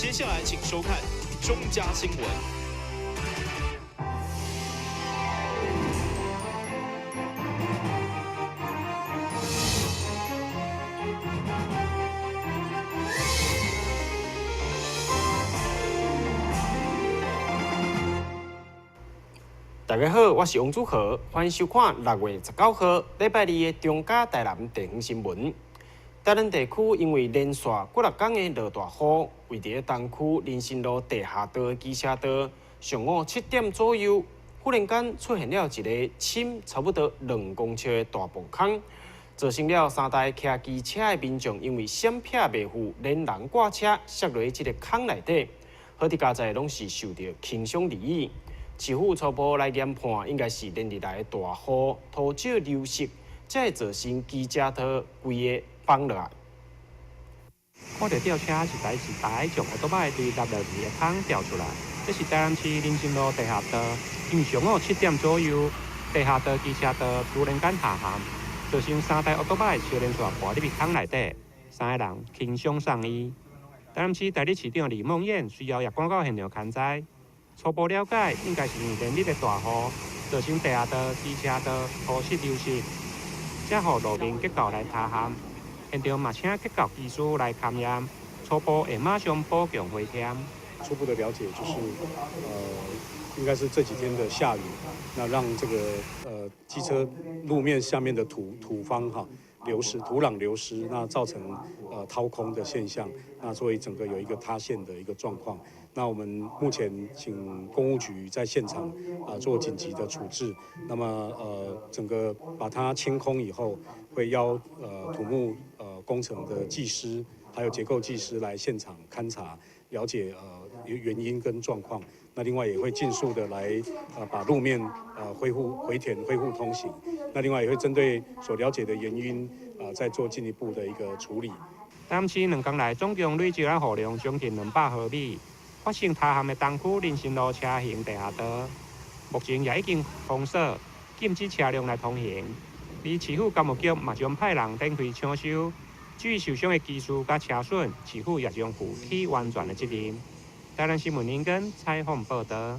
接下来请收看中嘉新闻。大家好，我是王祖和，欢迎收看6月19号礼拜二的中嘉台南地方新闻。台南地区因为连续几日天的落大雨，位伫东区林新路地下道的机车道，上午7点左右，忽然间出现了一个深差不多2公尺的大崩坑，造成了3台骑机车的民众因为闪避袂赴，连人挂车摔落这个坑内底，好伫家在拢是受到轻伤而已。市府初步来研判，应该是连日来的大雨、土石流失，才会造成机车道规个崩落来。看到吊车一台从奥多摆对落落去的坑掉出来，这是台南市林新路地下道，因为上午7点左右，地下道机车道突然间下陷，造成3台奥多摆相连续滑入去坑内底，3个人轻伤送医。台南市代理市长李梦燕随后也赶到现场勘查。初步了解，应该是因为连日的大雨，造成地下道、机车道土石流失，才予路面结构来塌陷。现场嘛请结构技师来勘验，初步会马上补强回填。初步的了解就是，应该是这几天的下雨，那让这个机车路面下面的土方流失，土壤流失，那造成掏空的现象，那所以整个有一个塌陷的一个状况。那我们目前请公务局在现场做紧急的处置，那么整个把它清空以后，会邀土木工程的技师还有结构技师来现场勘查，了解原因跟状况。那另外也会尽速的来把路面恢复回填恢复通行。那另外也会针对所了解的原因再做进一步的一个处理。台南市2天来总共累积雨量将近200毫米。发生塌陷的东区林新路车行地下道，目前也已经封锁，禁止车辆来通行。而市府监务局嘛将派人展开抢修，至于受伤的技术甲车损，市府也将负起完全的责任。台南新闻林根采访报道。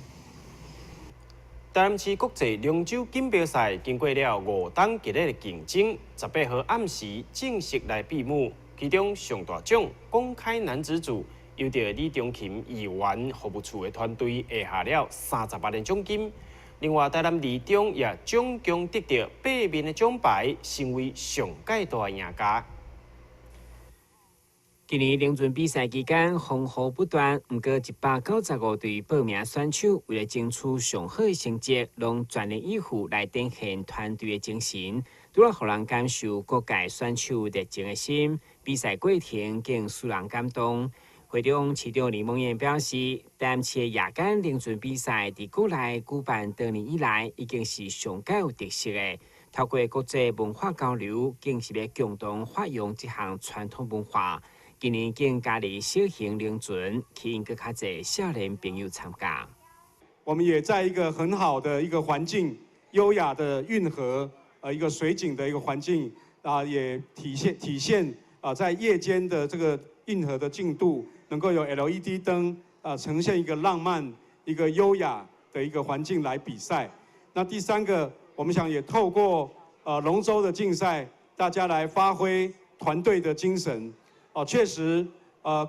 台南市国际龙舟锦标赛经过了5档激烈的竞争，18号暗时正式来闭幕。其中上大奖公开男子组。由着李中琴议员服务处的团队下了30万的奖金，另外台南二中也总共得到8面的奖牌，成为上界大的赢家。今年联准比赛期间风雨不断，不过195队报名选手为了争取上好的成绩，拢全力以赴来展现团队的精神，除了让人感受各界选手热情的心，比赛过程更使人感动。会中市长李梦燕表示，台南市的夜间联准比赛伫国内举办多年以来，已经是上界有特色的。透过国际文化交流，更是要共同发扬这项传统文化。今年更加入小型联准，吸引更较侪少年朋友参加。我们也在一个很好的一个环境，优雅的运河，一个水景的一个环境也体现在夜间的这个运河的进度。能够有 LED 灯呈现一个浪漫、一个优雅的一个环境来比赛。那第3个，我们想也透过龙舟的竞赛，大家来发挥团队的精神。确实，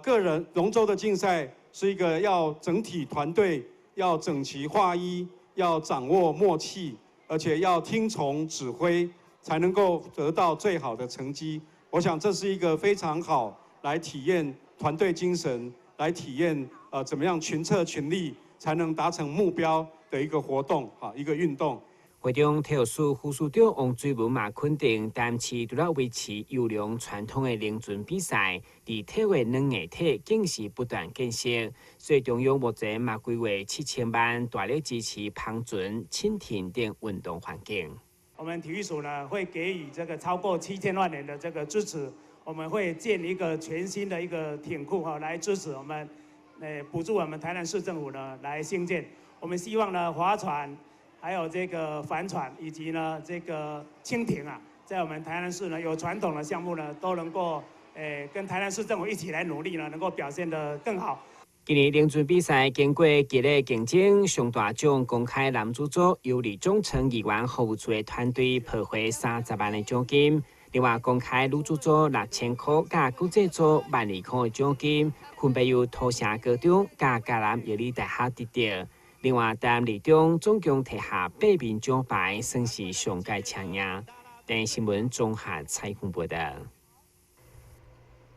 个人龙舟的竞赛是一个要整体团队要整齐划一，要掌握默契，而且要听从指挥，才能够得到最好的成绩。我想这是一个非常好来体验团队精神，来体验怎么样群策群力才能达成目标的一个活动一个运动。会中体育署副署长王水文嘛肯定，台南市除了维持优良传统的联准比赛，伫体育软硬体更是不断建设。所以中央目前嘛规划7000万，大力支持攀船、蜻蜓等运动环境。我们体育署呢会给予这个超过7000万元的这个支持。我们会建一个全新的一个艇库来支持我们，补助我们台南市政府呢来兴建。我们希望呢划船，还有这个帆船以及呢这个蜻蜓在我们台南市呢有传统的项目呢都能够跟台南市政府一起来努力呢，能够表现得更好。今年联军比赛经过激烈竞争，上大奖公开男主组由李忠诚议员服务处的团队获回30万的奖金。另外，公开女主组6000块，加国际组12000块的奖金，分别由土城高中、加嘉南药理大学得到。另外，台南二中总共摕下8面奖牌，算是上届抢赢。电新闻综合采访报道。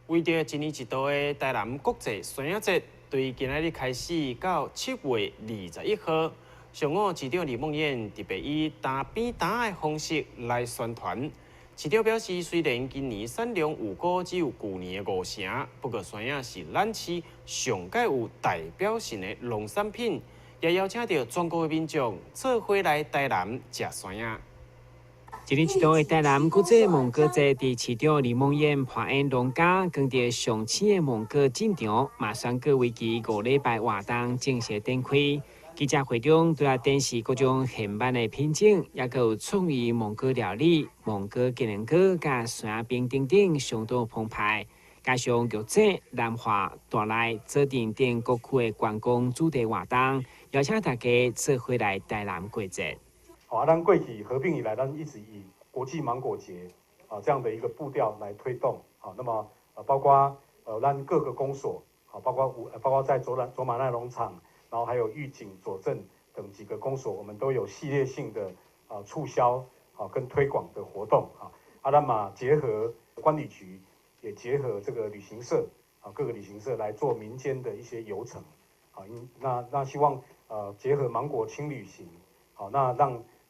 为着一年一度的台南国际双影节，对今仔日开始到7月21号，上午市长李梦燕特别以单边单的方式来宣传。市长表示，虽然今年产量有高只有旧年的5成，不过双影是咱市上届有代表性的农产品，也邀请到全国的民众做伙来台南食双影。一年一度的台南国际芒果节，伫市长李梦燕派演农家，跟着上市的芒果进场，马上过为期5礼拜活动正式展开。记者会中，除了展示各种现版的品种，也有创意芒果料理、芒果技能果、甲酸冰等等，相当澎湃。加上玉井、南华、大内、做定等各区的观光主题活动，邀请大家做伙来台南过节。咱过去合并以来，咱一直以国际芒果节这样的一个步调来推动那么包括咱各个公所包括在卓玛奈农场。然后还有玉井、左镇等几个公所，我们都有系列性的促销跟推广的活动那么结合观旅局，也结合这个旅行社各个旅行社来做民间的一些游程那希望结合芒果轻旅行那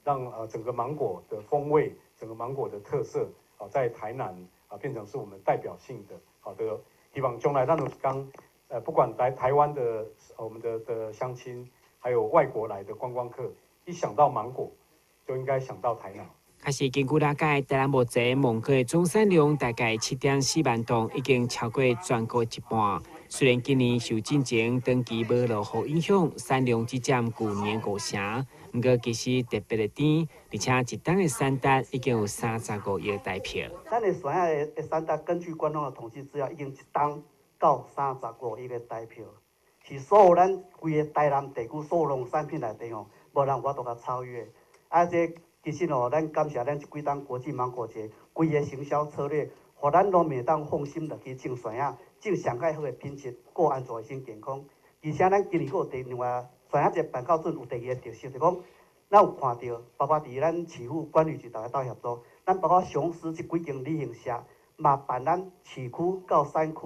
让整个芒果的风味、整个芒果的特色在台南变成是我们代表性的希望将来咱有刚。不管台湾的我们的乡亲，还有外国来的观光客，一想到芒果，就应该想到台南。还是根据了解，台南目前芒果的总产量大概7.4万吨，已经超过全国一半。虽然今年受进前长期无落雨影响，产量只占旧年5成，不过其实特别的甜，而且一档的产值已经有35亿台票。咱的酸亚的产值，根据官方的统计资料，已经一档。到35亿个台票，是所有咱规个台南地区所有农产品内底无人法度甲超越。这其实咱感谢咱这几档国际芒果节，规个行销策略，互咱农民当放心落去种酸亚，种上介好的品质，过安全、卫生、健康。而且咱今年还有另外酸亚节办到准有第二个特色，就讲咱有看到，包括伫咱市府管理局大家斗协作，咱包括上市这几间旅行社，嘛办咱市区到山区。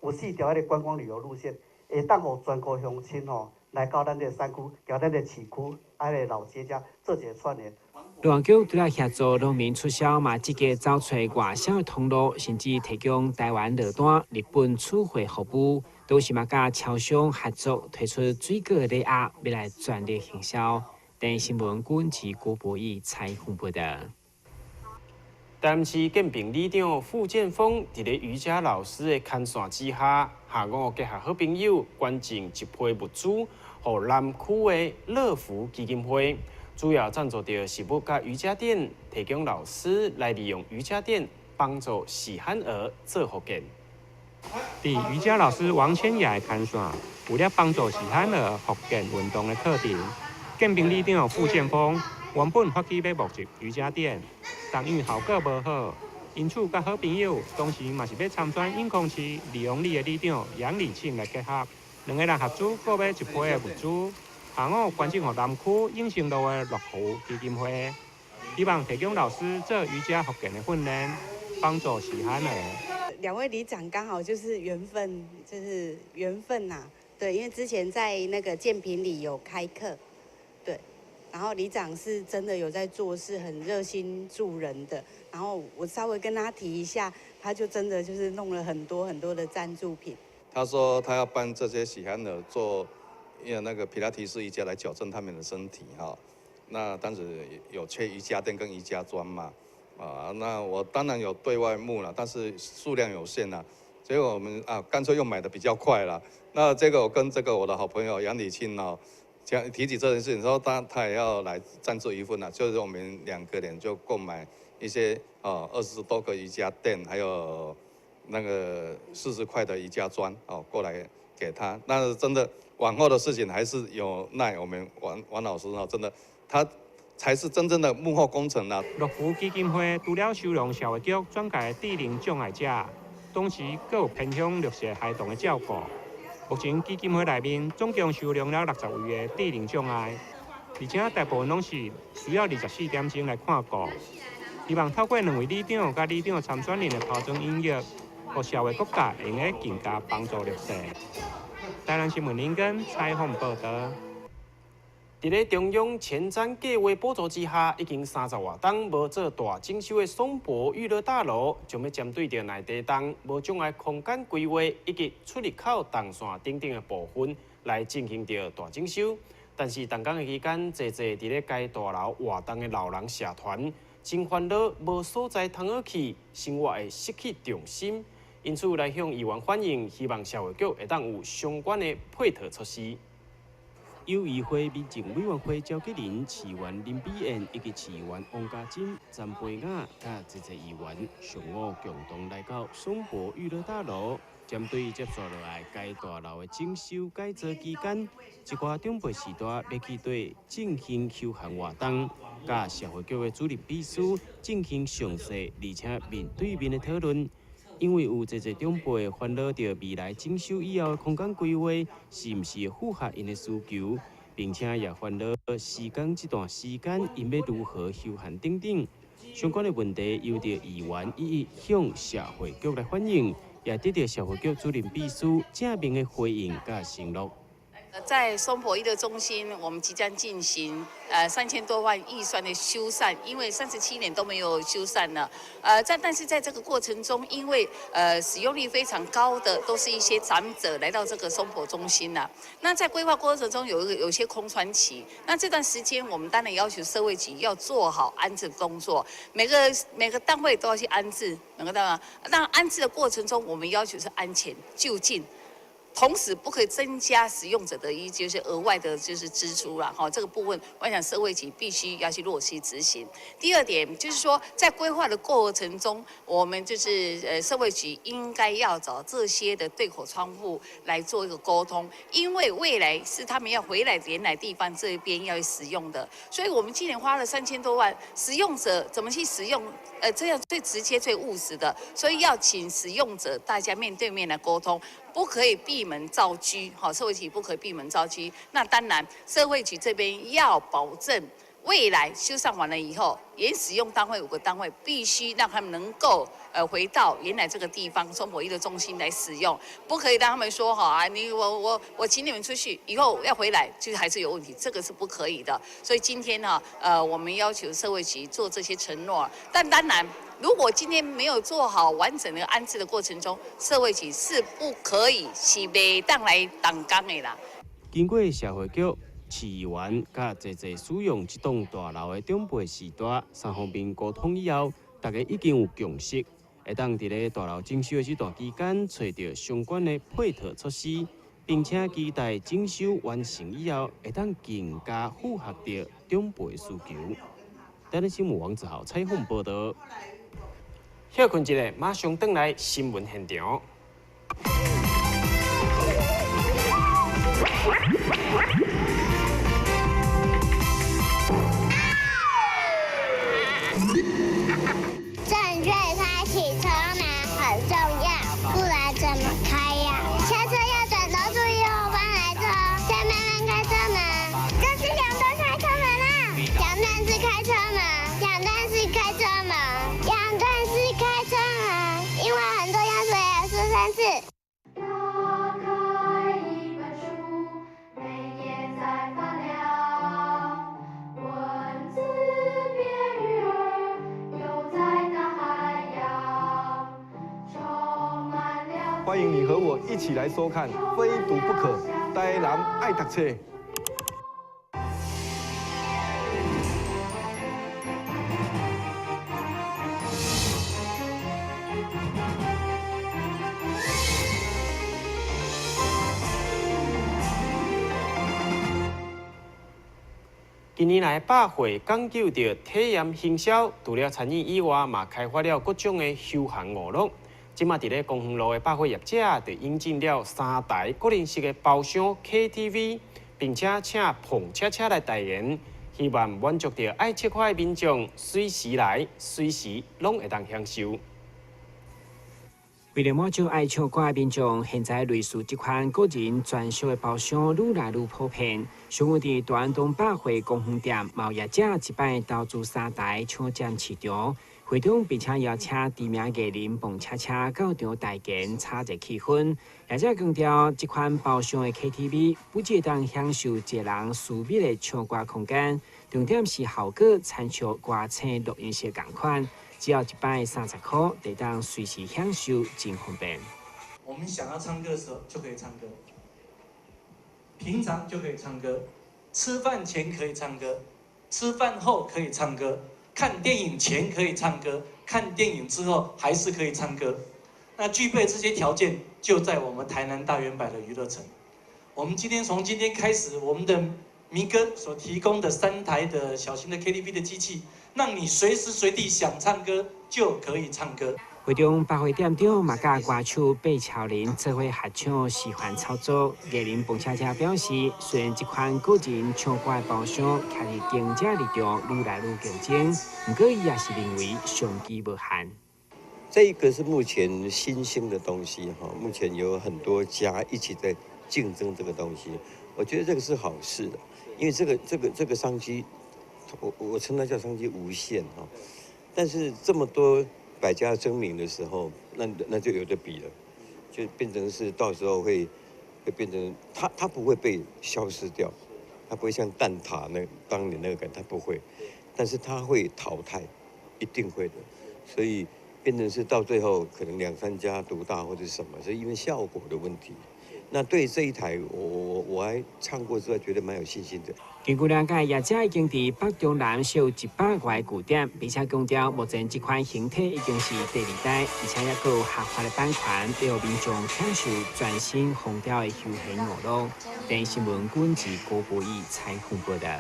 有4条的观光旅游路线，会当互全国乡亲来到咱的山区、到咱的市区、个老街家做一个串联。农业局除了协助农民出销，嘛积极找找外销的通路，甚至提供台湾落单、日本储货服务，都是嘛甲超商合作推出水果礼盒，要来全力行销。电新闻管制郭博义采访报道。台南市建平里长傅建峰伫咧瑜伽老师的牵线之下，下午结合好朋友捐赠一批物资，予南区的乐福基金会，主要赞助着食物甲瑜伽垫，提供老师来利用瑜伽垫帮助细汉儿做复健。伫瑜伽老师王千雅的牵线，为了帮助细汉儿复健运动的课程，建平里长傅建峰原本发起要募集瑜伽垫。但因为效果无好，因此甲好朋友当时嘛是要参选永康市利用里的里长杨立庆来结合，两个人合资购买一批的物资，下午捐赠予南区永盛路的乐福基金会，希望提供老师做瑜伽复健的训练，帮助细汉儿。2位里长刚好就是缘分，呐。对，因为之前在那个建平里有开课，对。然后里长是真的有在做事，很热心助人的。然后我稍微跟他提一下，他就真的就是弄了很多的赞助品。他说他要帮这些喜憨儿做那个皮拉提式瑜伽来矫正他们的身体那当时有缺瑜伽垫跟瑜伽砖嘛那我当然有对外募了，但是数量有限结果我们干脆又买的比较快了。那这个我跟我的好朋友杨礼庆提起这件事情，说他也要来赞助一份就是我们2个人就购买一些20多个瑜伽垫，还有那个40块的瑜伽砖过来给他。那真的往后的事情还是有赖我们王老师哈，真的他才是真正的幕后工程啦。乐福基金会除了收容社会局转介智能障碍者，同时更有偏向弱势孩童的照顾。目前基金会内面总共收容了60位的智能障碍，而且大部分拢是需要24点钟来看顾。希望透过2位里长甲里长参选人的抛砖引玉，让社会各界会用个更加帮助弱势。台南新闻林根采访报道。伫咧中央前瞻计划补助之下，已经30多栋无做大整修的松柏娱乐大楼，将要针对着内地栋无障碍空间规划以及出入口动线等等的部分来进行着大整修。但是动工的期间，侪伫咧该大楼活动的老人社团真烦恼，无所在通好去，生活会失去重心，因此来向议员反映，希望社会局会当有相关的配套措施。友谊会民政委员会召集人市员林比燕以及市员王家珍、詹培雅甲一议员上午共同来到松柏娱乐大楼，针对接续落来该大楼的整修改造期间，一寡长辈时代要去对进行休闲活动，甲社会局的主任秘书进行详细而且面对面的讨论。因为有侪长辈烦恼着未来整修以后的空间规划是毋是符合因的需求，并且也烦恼施工这段时间因要如何休闲等等相关的问题，由着议员一一向社会局来反映，也得到社会局主任秘书正面的回应甲承诺。在松柏娱乐中心，我们即将进行3000多万预算的修缮，因为37年都没有修缮了。但是在这个过程中，因为使用率非常高的都是一些长者来到这个松柏中心呐。那在规划过程中有一些空窗期，那这段时间我们当然要求社会局要做好安置工作，每个单位都要去安置，每个单位。那安置的过程中，我们要求是安全就近。同时不可以增加使用者的就是额外的就是支出啦，这个部分我想社会局必须要去落实执行。第二点就是说，在规划的过程中，我们就是社会局应该要找这些的对口窗户来做一个沟通，因为未来是他们要回来原来地方这边要使用的，所以我们今年花了3000多万，使用者怎么去使用？这样最直接、最务实的，所以要请使用者大家面对面来沟通，不可以闭门造车。社会局不可以闭门造车。那当然，社会局这边要保证未来修缮完了以后，原使用单位5个单位必须让他们能够回到原来这个地方松柏娱乐中心来使用，不可以让他们说我请你们出去，以后要回来就还是有问题，这个是不可以的。所以今天我们要求社会局做这些承诺，但当然，如果今天没有做好完整的安置的过程中，社会局是不可以是袂当来动工的啦。经过社会局、市员甲侪使用这栋大楼的长辈时代3方面沟通以后，大家已经有共识，会当伫咧大楼整修的这段期间，找到相关的配套措施，并且期待整修完成以后，会当更加符合着长辈的需求。台南新闻王志豪采访报道。休困一下，马上转来新闻现场。正确开启车门很重要，不然怎么开呀？下车要转头注意后方来车，再慢慢开车门。这是两段开车门啦，两段式开车门，两段式开车门，两段式开车门，因为很多样所以要说3次。打开一本书，每页在发亮，文字变鱼儿，游在大海洋，充满了。欢迎你和我一起来收看《非读不可》，台南爱读册。近年来，百货讲究着体验行销，除了餐饮以外，嘛开发了各种的休闲娱乐。即马伫咧公园路的百货业者，就引进了3台个人式的包厢 KTV， 并且请碰车车来代言，希望满足到爱吃快的民众，随时来，随时拢会当享受。为了满足爱唱歌的民众，现在类似这款个人专属的包厢愈来愈普遍。像我伫大安东百货公园店，贸易者一摆投资3台抢占市场。会中并且邀请知名艺人蹦恰恰到场代言，炒热气氛。业者强调，这款包厢的 KTV 不只当享受一个人私密的唱歌空间，重点是效果参照歌星录音室同款。只要一摆30块，得当随时享受，真方便。我们想要唱歌的时候就可以唱歌，平常就可以唱歌，吃饭前可以唱歌，吃饭后可以唱歌，看电影前可以唱歌，看电影之后还是可以唱歌。那具备这些条件，就在我们台南大圆柏的娱乐城。我们从今天开始，我们的民歌所提供的3台的小型的 KTV 的机器，让你随时随地想唱歌就可以唱歌。会中百货店长嘛，甲歌手贝乔林做伙合唱示范操作。艺人蹦恰恰表示，虽然这款个人唱歌的包厢徛伫竞争力中愈来愈竞争，不过伊也是认为商机无限。这个是目前新兴的东西哈，目前有很多家一起在竞争这个东西，我觉得这个是好事的，因为这个商机，我称它叫商机无限哈。但是这么多百家争鸣的时候，那就有的比了，就变成是到时候会变成它不会被消失掉，它不会像蛋挞当年那个感，它不会，但是它会淘汰，一定会的，所以变成是到最后可能2、3家独大或者什么，是因为效果的问题。那对这一台我还唱过之外，觉得蛮有信心的。根据了解，业者已经伫北中南设有100个的据点，并且强调目前这款形态已经是第2代，而且也有合法的版权，让民众享受全新风调的休闲娱乐。电新闻管制郭博义采访报道。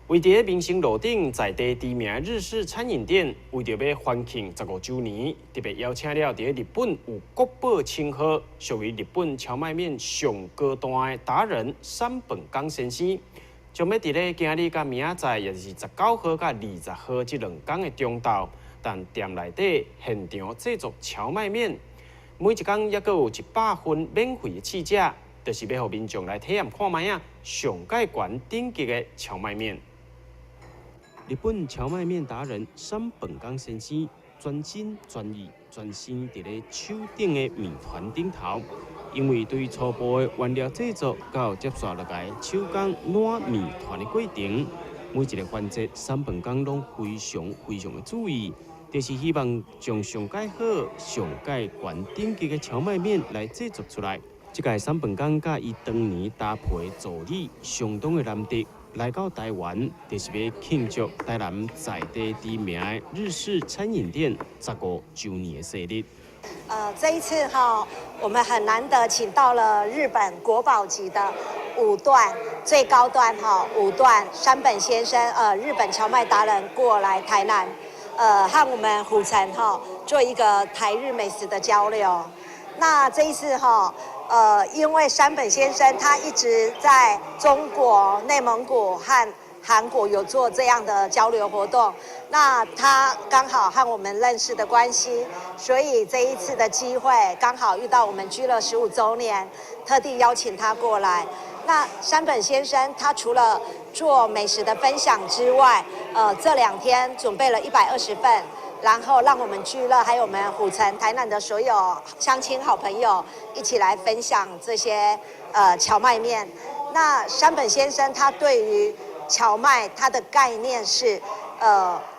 位伫民生路顶在地知名日式餐饮店，为着要欢庆15周年，特别邀请了伫日本有国宝称号、属于日本荞麦面上高端的达人山本刚先生，将要伫咧今日甲明仔载，也就是19号甲20号这2天的中昼，但店内底现场制作荞麦面，每一天也阁有100份免费的试食，就是要互民众来体验看卖啊上界悬顶级的荞麦面。日本荞麦面达人山本刚先生专心专意专心伫咧手顶的面团顶头，因为对于初步的原料制作到接续落来手工烂面团的过程，每一个环节山本刚拢非常的注意，就是希望将上界好、上界悬顶级的荞麦面来制作出来。这个山本刚甲伊当年搭配助理相当的难得。来到台湾，就是要庆祝台南在地知名的日式餐饮店15周年的生日。这一次我们很难得请到了日本国宝级的5段最高端5段山本先生，日本荞麦达人过来台南，和我们虎城做一个台日美食的交流。那这一次因为山本先生他一直在中国、内蒙古和韩国有做这样的交流活动，那他刚好和我们认识的关系，所以这一次的机会刚好遇到我们居乐15周年，特地邀请他过来。那山本先生他除了做美食的分享之外，这2天准备了120份。然后让我们居乐还有我们虎城、台南的所有乡亲好朋友一起来分享这些荞麦面。那山本先生他对于荞麦他的概念是，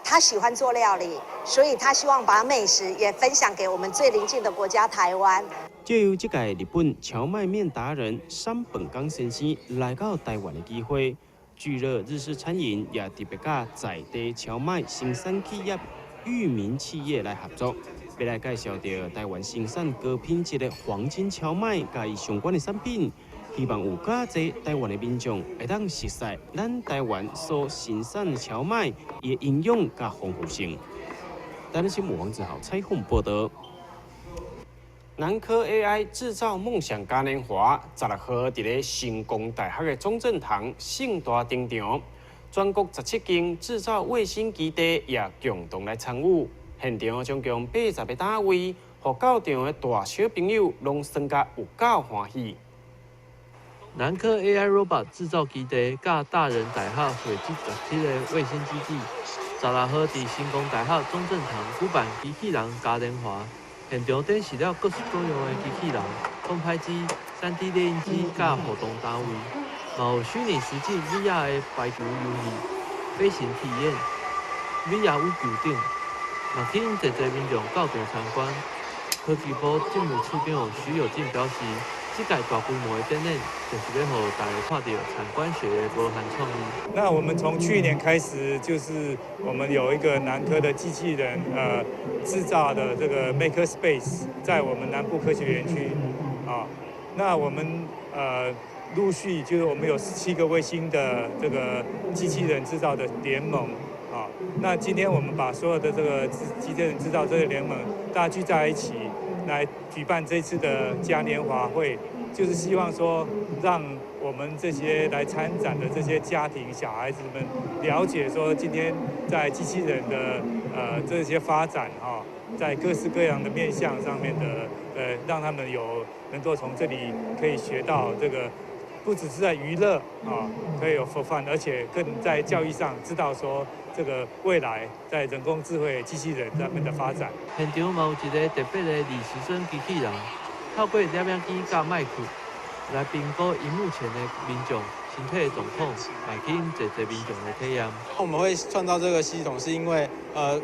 他喜欢做料理，所以他希望把美食也分享给我们最邻近的国家台湾。借由这届日本荞麦面达人山本刚先生来到台湾的机会，居乐日式餐饮也特别甲在地荞麦生产企业。裕民企业来合作，要来介绍到台湾生产高品质的黄金荞麦，甲伊相关的产品，希望有较侪台湾的民众会当熟悉咱台湾所生产的荞麦，伊的营养甲丰富性。台南新闻王子豪采访报道。南科 AI 制造梦想嘉年华16号伫咧成功大学的中正堂盛大登场，全国17间制造卫星基地也共同来参与。现场总共80个单位，互到场的大小朋友拢参加有够欢喜。南科 AI Robot 制造基地甲大人大学汇集17个卫星基地，16号伫成功大学中正堂举办机器人嘉年华。现场展示了各式各样的机器人、空拍机、3D 列印机甲互动单位，嘛有虚拟实境 VR 的排球游戏、飞行体验、VR 舞球等，嘛吸引侪民众到场参观。科技部政务处长徐有进表示，这届大规模的展览，就是要让大家看到参观学的无限创意。那我们从去年开始，就是我们有一个南科的机器人制造的这个 Maker Space， 在我们南部科学园区啊。那我们陆续就是我们有17个卫星的这个机器人制造的联盟啊。那今天我们把所有的这个机器人制造这个联盟大家聚在一起，来举办这次的嘉年华会，就是希望说让我们这些来参展的这些家庭小孩子们了解说，今天在机器人的这些发展哈，在各式各样的面向上面的让他们能够从这里可以学到这个。不只是在娱乐啊，可以有 for fun， 而且更在教育上知道说这个未来在人工智慧机器人上面的发展。现场嘛有一个特别的李时珍机器人，透过摄影机甲麦克来评估荧幕前的民众身体的状况，来吸引侪民众的体验。我们会创造这个系统，是因为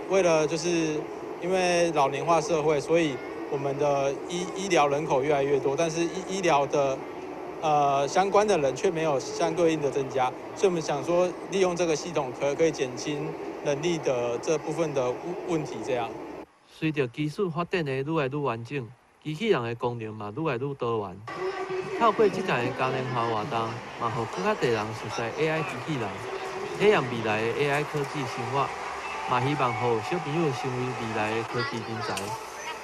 为了就是因为老龄化社会，所以我们的医疗人口越来越多，但是医疗的相关的人却没有相对应的增加，所以我们想说，利用这个系统可以减轻人力的这部分的问题。这样，随着技术发展的愈来愈完整，机器人的功能嘛愈来愈多元。透过这届的嘉年华活动，嘛互更较多人熟悉 AI 机器人，体验未来的 AI 科技生活，嘛希望互小朋友成为未来的科技人才。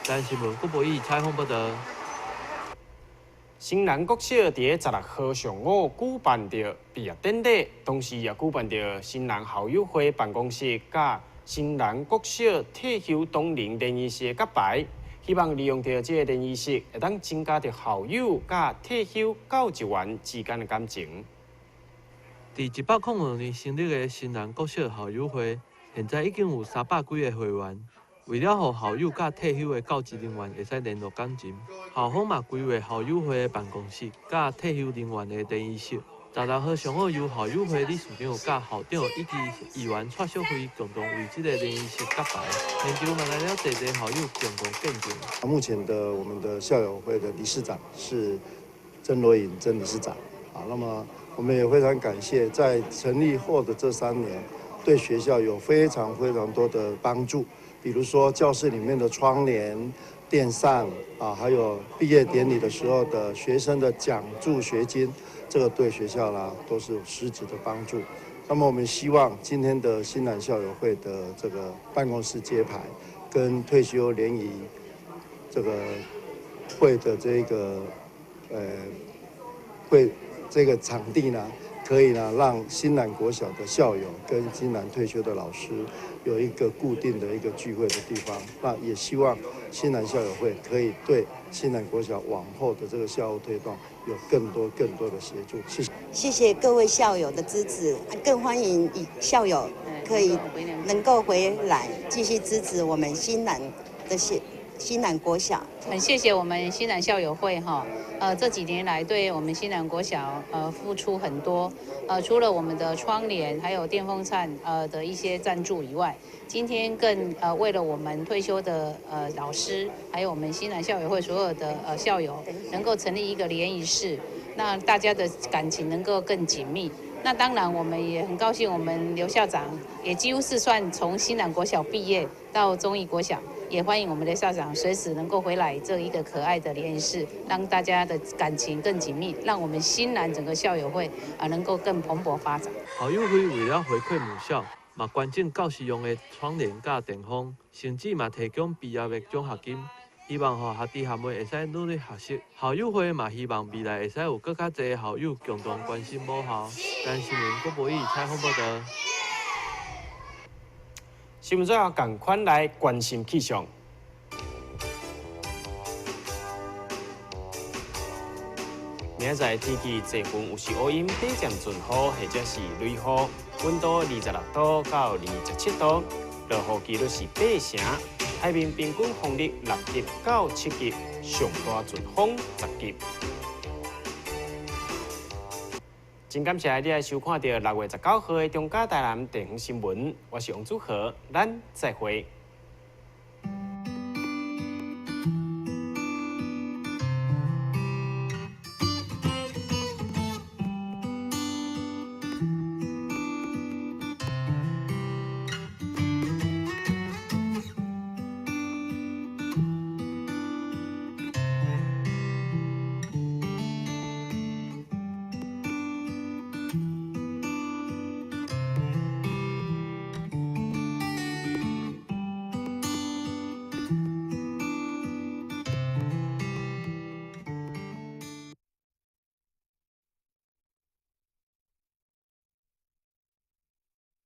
台新闻郭博义采访报道。新南国小伫16号上午举办着毕业典礼，同时也举办着新南校友会办公室甲新南国小退休冬龄联谊室的揭牌，希望利用着这个联谊室，会当增加着校友甲退休教职员之间的感情。伫102年成立的新南国小校友会，现在已经有300几个会员。为了让校友甲退休的教职人员会使联络感情，校方嘛规划校友会的办公室甲退休人员的联谊室。16号上午由校友会理事长甲校长以及议员蔡秀辉共同为这个联谊室揭牌，现场嘛来了侪校友共同见证。目前的我们的校友会的理事长是曾罗颖曾理事长啊，那么我们也非常感谢在成立后的这3年，对学校有非常多的帮助。比如说教室里面的窗帘、电扇啊，还有毕业典礼的时候的学生的奖助学金，这个对学校啦都是有实质的帮助。那么我们希望今天的新南校友会的这个办公室揭牌，跟退休联谊这个会的这个场地呢，可以呢让新南国小的校友跟新南退休的老师有一个固定的一个聚会的地方。那也希望新南校友会可以对新南国小往后的这个校务推动有更多的协助。谢谢。谢谢各位校友的支持，更欢迎校友可以能够回来继续支持我们新南国小。很谢谢我们新南校友会哈，这几年来对我们新南国小付出很多，除了我们的窗帘还有电风扇的一些赞助以外，今天更为了我们退休的老师，还有我们新南校友会所有的校友，能够成立一个联谊室，那大家的感情能够更紧密。那当然，我们也很高兴，我们刘校长也几乎是算从新南国小毕业到忠义国小，也欢迎我们的校长随时能够回来这一个可爱的联谊室，让大家的感情更紧密，让我们新南整个校友会能够更蓬勃发展。校友会为了回馈母校，嘛关注教师用的窗帘甲电风，甚至嘛提供毕业的奖学金。希望学弟学妹会使努力学习。校友会嘛希望未来会使有更加侪的校友共同关心母校。咱新闻郭博义采访报道。新闻最后赶快来关心气象。明仔载天气多云，有时乌阴，短暂阵雨或者是雷雨，温度26度到27度，落雨几率是8成。海面平均风力6级到7级，上大阵风10级。真感谢你来收看到6月19号的中嘉台南地方新闻，我是王祖和，咱再会。